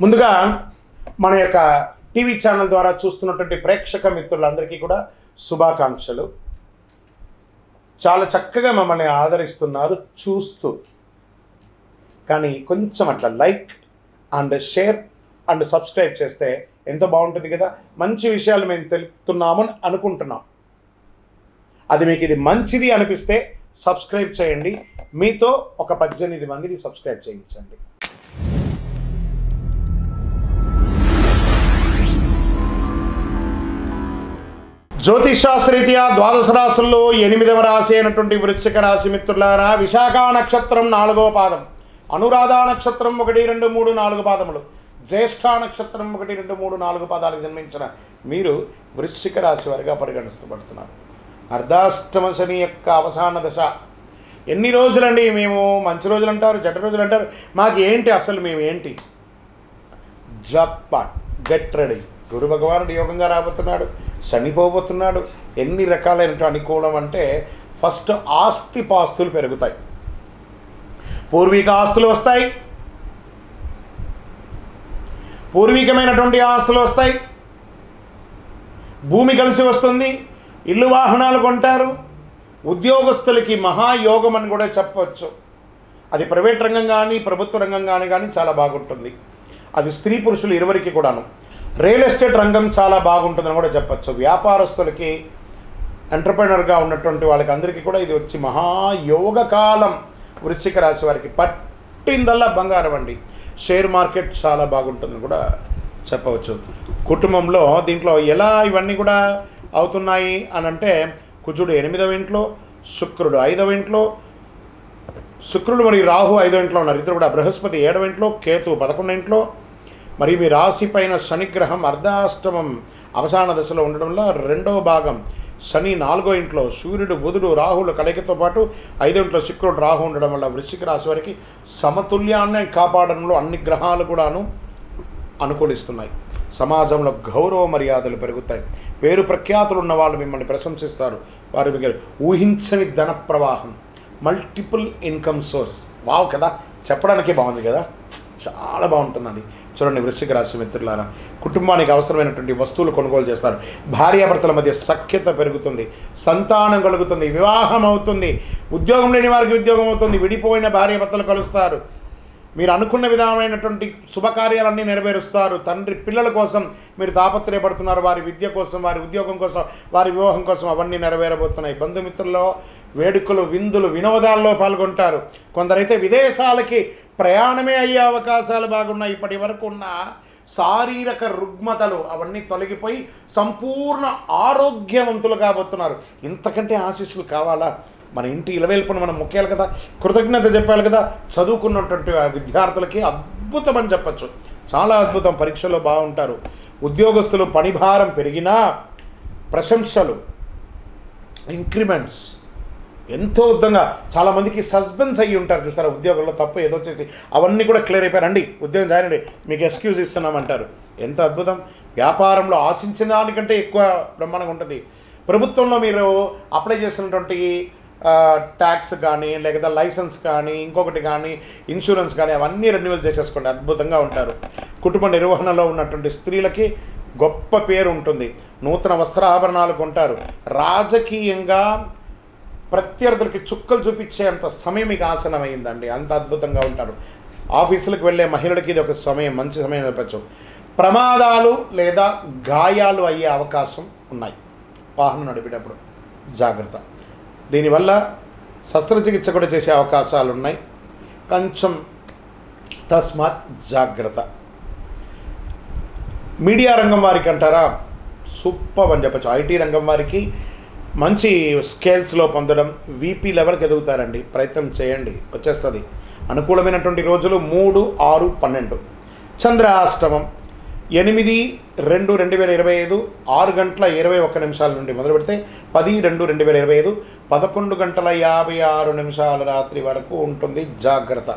ముందుగా మన యొక్క టీవీ ఛానల్ ద్వారా చూస్తున్నటువంటి ప్రేక్షక మిత్రులందరికీ కూడా శుభాకాంక్షలు. చాలా చక్కగా మమ్మల్ని ఆదరిస్తున్నారు చూస్తూ. కానీ కొంచెం అట్లా like and share and subscribe చేస్తే ఎంతో బాగుంటుంది కదా. మంచి విషయాలు మేము తెలుపుతున్నామని అనుకుంటున్నాం. అది మీకు ఇది మంచిది అనిపిస్తే సబ్స్క్రైబ్ చేయండి. మీతో ఒక 18 మందిని సబ్స్క్రైబ్ చేయించండి. జ్యోతిషాస్త్రరీత్యా ద్వాదశ రాశుల్లో 8వ రాశి అయినటువంటి వృశ్చిక రాశి మిత్రులారా, విశాఖ నక్షత్రం 4వ పాదం, అనురాధ నక్షత్రం 1, 2, 3, 4 పాదములు, జ్యేష్ఠ నక్షత్రం 1, 2, 3, 4 పాదాలకు జన్మించిన మీరు వృశ్చిక రాశి వారిగా పరిగణించబడుతున్నారు. అర్ధాష్టమ శని యొక్క అవసాన దశ. ఎన్ని రోజులండి? మేము మంచి రోజులు అంటారు, చెడ్డ రోజులు అంటారు. మాకు ఏంటి అసలు? మేము ఏంటి? Jackpot, get ready. గురు భగవానుడు యోగంగా రాబోతున్నాడు, శనిపోబోతున్నాడు. ఎన్ని రకాలైనటువంటి అనుకూలం అంటే ఫస్ట్ ఆస్తి పాస్తులు పెరుగుతాయి, పూర్వీక ఆస్తులు వస్తాయి, పూర్వీకమైనటువంటి ఆస్తులు వస్తాయి, భూమి కలిసి వస్తుంది, ఇల్లు వాహనాలు కొంటారు. ఉద్యోగస్తులకి మహాయోగం అని కూడా చెప్పవచ్చు. అది ప్రైవేట్ రంగం కానీ ప్రభుత్వ రంగం కానీ చాలా బాగుంటుంది. అది స్త్రీ పురుషులు ఇరువురికి కూడాను. రియల్ ఎస్టేట్ రంగం చాలా బాగుంటుందని కూడా చెప్పచ్చు. వ్యాపారస్తులకి, ఎంటర్ప్రెనర్గా ఉన్నటువంటి వాళ్ళకి అందరికీ కూడా ఇది వచ్చి మహాయోగ కాలం. వృశ్చిక రాశి వారికి పట్టిందల్లా బంగారం అండి. షేర్ మార్కెట్ చాలా బాగుంటుందని కూడా చెప్పవచ్చు. కుటుంబంలో దీంట్లో ఎలా ఇవన్నీ కూడా అవుతున్నాయి అని అంటే, కుజుడు 8వ ఇంట్లో, శుక్రుడు 5వ ఇంట్లో, శుక్రుడు మరియు రాహు 5వ ఇంట్లో ఉన్నారు. ఇద్దరు కూడా. బృహస్పతి 7వ ఇంట్లో, కేతు 11వ ఇంట్లో. మరి మీ రాశి పైన శనిగ్రహం అర్ధాష్టమం అవసాన దశలో ఉండడంలో 2వ భాగం శని 4వ ఇంట్లో, సూర్యుడు బుధుడు రాహుల కలయికతో పాటు 5వ ఇంట్లో శుక్రుడు రాహు ఉండడం వల్ల వృశ్చిక రాశి వారికి సమతుల్యాన్ని కాపాడడంలో అన్ని గ్రహాలు కూడాను అనుకూలిస్తున్నాయి. సమాజంలో గౌరవ మర్యాదలు పెరుగుతాయి. పేరు ప్రఖ్యాతులు ఉన్న వాళ్ళు మిమ్మల్ని ప్రశంసిస్తారు. వారి దగ్గర ఊహించని ధన ప్రవాహం, మల్టిపుల్ ఇన్కమ్ సోర్స్. వావ్ కదా, చెప్పడానికి బాగుంది కదా, చాలా బాగుంటుందండి. చూడండి వృశ్చిక రాశి మిత్రులారా, కుటుంబానికి అవసరమైనటువంటి వస్తువులు కొనుగోలు చేస్తారు. భార్యాభర్తల మధ్య సఖ్యత పెరుగుతుంది, సంతానం కలుగుతుంది, వివాహం అవుతుంది, ఉద్యోగం లేని వారికి ఉద్యోగం అవుతుంది, విడిపోయిన భార్యాభర్తలు కలుస్తారు. మీరు అనుకున్న విధమైనటువంటి శుభకార్యాలన్నీ నెరవేరుస్తారు. తండ్రి పిల్లల కోసం మీరు తాపత్రయపడుతున్నారు. వారి విద్య కోసం, వారి ఉద్యోగం కోసం, వారి వివాహం కోసం అవన్నీ నెరవేరబోతున్నాయి. బంధుమిత్రుల్లో వేడుకలు, విందులు, వినోదాల్లో పాల్గొంటారు. కొందరైతే విదేశాలకి ప్రయాణమే అయ్యే అవకాశాలు బాగున్నాయి. ఇప్పటి వరకు ఉన్న శారీరక రుగ్మతలు అవన్నీ తొలగిపోయి సంపూర్ణ ఆరోగ్యవంతులు కాబోతున్నారు. ఇంతకంటే ఆశీస్సులు కావాలా? మన ఇంటి ఇలవేల్పును మనం మొక్కేయాలి కదా, కృతజ్ఞత చెప్పాలి కదా. చదువుకున్నటువంటి విద్యార్థులకి అద్భుతం అని చెప్పచ్చు, చాలా అద్భుతం. పరీక్షలో బాగుంటారు. ఉద్యోగస్తులు పనిభారం పెరిగినా ప్రశంసలు, ఇంక్రిమెంట్స్ ఎంతో ఉద్దంగా. చాలామందికి సస్పెన్స్ అయ్యి ఉంటారు చూసారా, ఉద్యోగంలో తప్పు ఏదో చేసి అవన్నీ కూడా క్లియర్ అయిపోయారండి, ఉద్యోగం జాయిన్ అండి, మీకు ఎక్స్క్యూజ్ ఇస్తున్నామంటారు. ఎంత అద్భుతం. వ్యాపారంలో ఆశించిన దానికంటే ఎక్కువ బ్రహ్మాండంగా ఉంటుంది. ప్రభుత్వంలో మీరు అప్లై చేసినటువంటి ట్యాక్స్ కానీ, లేకపోతే లైసెన్స్ కానీ, ఇంకొకటి కానీ, ఇన్సూరెన్స్ కానీ అవన్నీ రెన్యువల్ చేసేసుకోండి, అద్భుతంగా ఉంటారు. కుటుంబ నిర్వహణలో ఉన్నటువంటి స్త్రీలకి గొప్ప పేరు ఉంటుంది. నూతన వస్త్రాభరణాలు కొంటారు. రాజకీయంగా ప్రత్యర్థులకి చుక్కలు చూపించేంత సమయం మీకు ఆసనమైందండి, అంత అద్భుతంగా ఉంటారు. ఆఫీసులకు వెళ్ళే మహిళలకి ఇది ఒక సమయం, మంచి సమయం చెప్పచ్చు. ప్రమాదాలు లేదా గాయాలు అయ్యే అవకాశం ఉన్నాయి. వాహనం నడిపేటప్పుడు జాగ్రత్త. దీనివల్ల శస్త్రచికిత్స కూడా చేసే అవకాశాలు ఉన్నాయి. కొంచెం తస్మాత్ జాగ్రత్త. మీడియా రంగం వారికి అంటారా, సూపర్ అని చెప్పచ్చు. ఐటీ రంగం వారికి మంచి స్కేల్స్లో పొందడం, వీపీ లెవెల్కి ఎదుగుతారండి. ప్రయత్నం చేయండి, వచ్చేస్తుంది. అనుకూలమైనటువంటి రోజులు 3, 6, 12. చంద్రాష్టమం 8/2/2025 6:21 నుండి మొదలు పెడితే 10/2/2025 11:56 రాత్రి వరకు ఉంటుంది. జాగ్రత్త.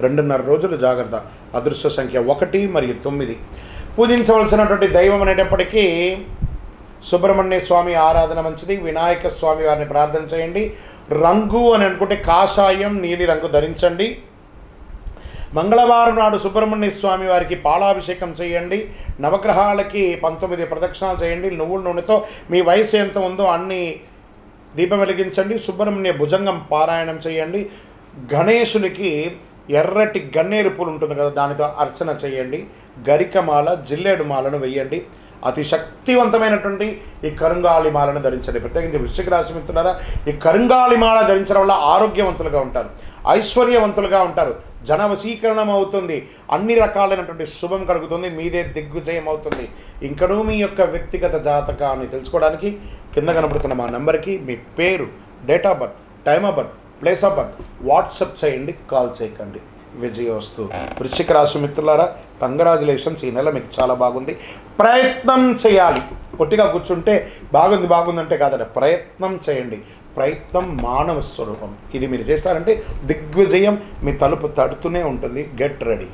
2.5 రోజులు జాగ్రత్త. అదృష్ట సంఖ్య 1 మరియు 9. పూజించవలసినటువంటి దైవం అనేటప్పటికీ సుబ్రహ్మణ్య స్వామి ఆరాధన మంచిది. వినాయక స్వామి వారిని ప్రార్థన చేయండి. రంగు అని అనుకుంటే కాషాయం, నీలి రంగు ధరించండి. మంగళవారం నాడు సుబ్రహ్మణ్య స్వామి వారికి పాలాభిషేకం చేయండి. నవగ్రహాలకి 19 ప్రదక్షిణాలు చేయండి. నువ్వుల నూనెతో మీ వయసు ఎంత ఉందో అన్ని దీపం వెలిగించండి. సుబ్రహ్మణ్య భుజంగం పారాయణం చేయండి. గణేశునికి ఎర్రటి గన్నేరు పూలు ఉంటుంది కదా, దానితో అర్చన చేయండి. గరికమాల, జిల్లేడు మాలను వేయండి. అతి శక్తివంతమైనటువంటి ఈ కరుంగాలి మాలను ధరించండి. ప్రత్యేకించి వృశ్చిక రాశి మిత్రులారా, ఈ కరుంగాలి మాల ధరించడం వల్ల ఆరోగ్యవంతులుగా ఉంటారు, ఐశ్వర్యవంతులుగా ఉంటారు, జన వశీకరణం అవుతుంది, అన్ని రకాలైనటువంటి శుభం కలుగుతుంది, మీదే దిగ్విజయం అవుతుంది. ఇంకనూ మీ యొక్క వ్యక్తిగత జాతకాన్ని తెలుసుకోవడానికి కింద కనబడుతున్న మా నెంబర్కి మీ పేరు, date of birth, time of birth, place of birth WhatsApp చేయండి, కాల్ చేయకండి. విజయోస్తు. వృశ్చిక రాశి మిత్రులారా, కంగ్రాచులేషన్స్. ఈ నెల మీకు చాలా బాగుంది. ప్రయత్నం చేయాలి. పొట్టిగా కూర్చుంటే బాగుందంటే కాదండి, ప్రయత్నం చేయండి. ప్రయత్నం మానవ స్వరూపం. ఇది మీరు చేస్తారంటే దిగ్విజయం మీ తలుపు తడుతూనే ఉంటుంది. Get ready.